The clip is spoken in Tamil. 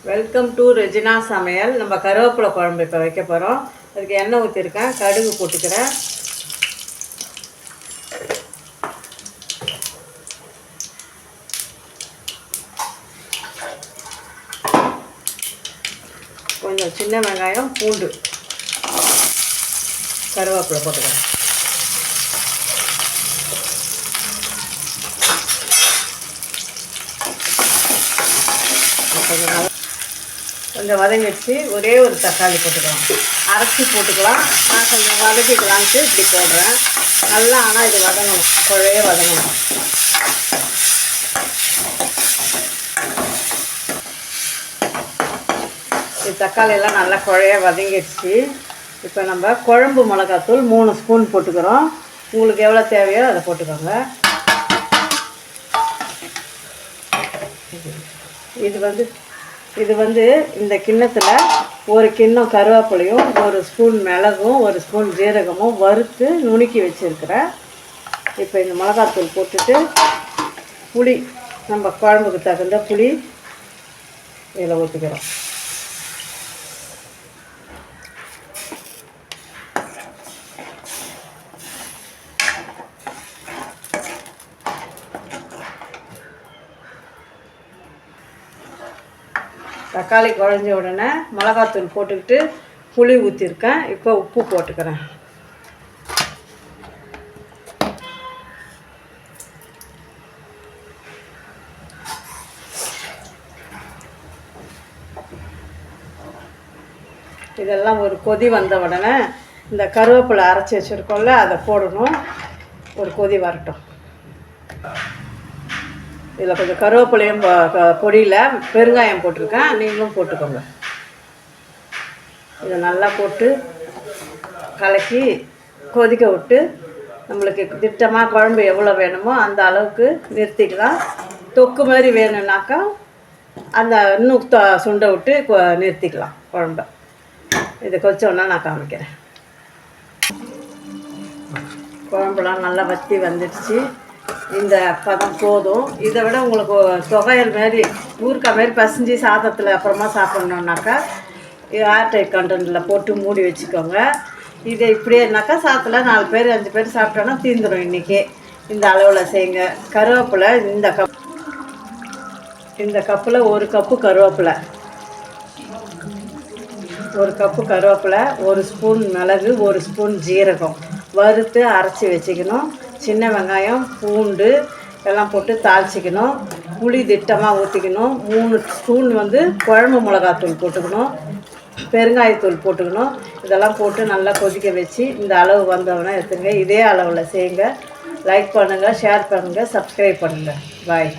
வெல்கம் டு ரெஜினா சமையல். நம்ம கருவேப்பிலை குழம்பு இப்போ வைக்க போகிறோம். அதுக்கு எண்ணெய் ஊற்றிருக்கேன், கடுகு போட்டுக்கிறேன். கொஞ்சம் சின்ன வெங்காயம், பூண்டு, கருவேப்பிலை போட்டுக்கிறேன். கொஞ்சம் வதங்கிடுச்சு. ஒரே ஒரு தக்காளி போட்டுக்கலாம், அரைச்சி போட்டுக்கலாம். நான் கொஞ்சம் வதக்கிக்கலான்ட்டு இப்படி போடுறேன். நல்லா ஆனால் இது வதங்கணும், குழைய வதங்கணும். இது தக்காளியெல்லாம் நல்லா குழைய வதங்கிடுச்சு. இப்போ நம்ம குழம்பு மிளகாத்தூள் 3 ஸ்பூன் போட்டுக்கிறோம். உங்களுக்கு எவ்வளோ தேவையோ அதை போட்டுக்கோங்க. இது வந்து இந்த கிண்ணத்தில் ஒரு கிண்ணம் கருவேப்பிலையும், ஒரு ஸ்பூன் மிளகும், ஒரு ஸ்பூன் ஜீரகமும் வறுத்து நுணுக்கி வச்சுருக்கிறேன். இப்போ இந்த மிளகாத்தூள் போட்டுட்டு புளி, நம்ம குழம்புக்கு தகுந்த புளி இதில் ஊற்றிக்கிறோம். தக்காளி குழஞ்ச உடனே மிளகாத்தூள் போட்டுக்கிட்டு புளி ஊற்றிருக்கேன். இப்போ உப்பு போட்டுக்கிறேன். இதெல்லாம் ஒரு கொதி வந்த உடனே இந்த கருவேப்பிலை அரைச்சி வச்சுருக்கோம்ல, அதை போடணும். ஒரு கொதி வரட்டும். இதில் கொஞ்சம் கருவேப்பிலையும் பொடியில் பெருங்காயம் போட்டிருக்கேன், நீங்களும் போட்டுக்கோங்க. இதை நல்லா போட்டு கலக்கி கொதிக்க விட்டு, நம்மளுக்கு திட்டமாக குழம்பு எவ்வளோ வேணுமோ அந்த அளவுக்கு நிறுத்திக்கலாம். தொக்கு மாதிரி வேணும்னாக்கா அந்த இன்னும் சுண்டை விட்டு நிறுத்திக்கலாம் குழம்ப. இதை கொதிச்சோன்னா நான் காமிக்கிறேன். குழம்புலாம் நல்லா வற்றி வந்துடுச்சு. இந்த பதம் போதும். இதை விட உங்களுக்கு தொகையல் மாரி ஊறுக்காய் மாரி பசிஞ்சு சாதத்தில் அப்புறமா சாப்பிட்ணுன்னாக்கா ஏர்டைட் கண்டெய்னரில் போட்டு மூடி வச்சுக்கோங்க. இதை இப்படியேனாக்கா சாதத்தில் 4 பேர் 5 பேர் சாப்பிட்டோன்னா தீந்துடும். இன்றைக்கி இந்த அளவில் செய்யுங்க. கருவேப்பிலை இந்த கப்பில் 1 கப்பு கருவேப்பிலை, 1 கப்பு கருவேப்பிலை, 1 ஸ்பூன் மிளகு, 1 ஸ்பூன் ஜீரகம் வறுத்து அரைச்சி வச்சுக்கணும். சின்ன வெங்காயம், பூண்டு எல்லாம் போட்டு தாளிச்சிக்கணும். புளி திட்டமாக ஊற்றிக்கணும். 3 ஸ்பூன் குழம்பு மிளகாத்தூள் போட்டுக்கணும். பெருங்காயத்தூள் போட்டுக்கணும். இதெல்லாம் போட்டு நல்லா கொதிக்க வச்சு இந்த அளவு வந்தவுடனே எடுத்துங்க. இதே அளவில் செய்யுங்க. லைக் பண்ணுங்கள், ஷேர் பண்ணுங்கள், சப்ஸ்கிரைப் பண்ணுங்கள். பாய்.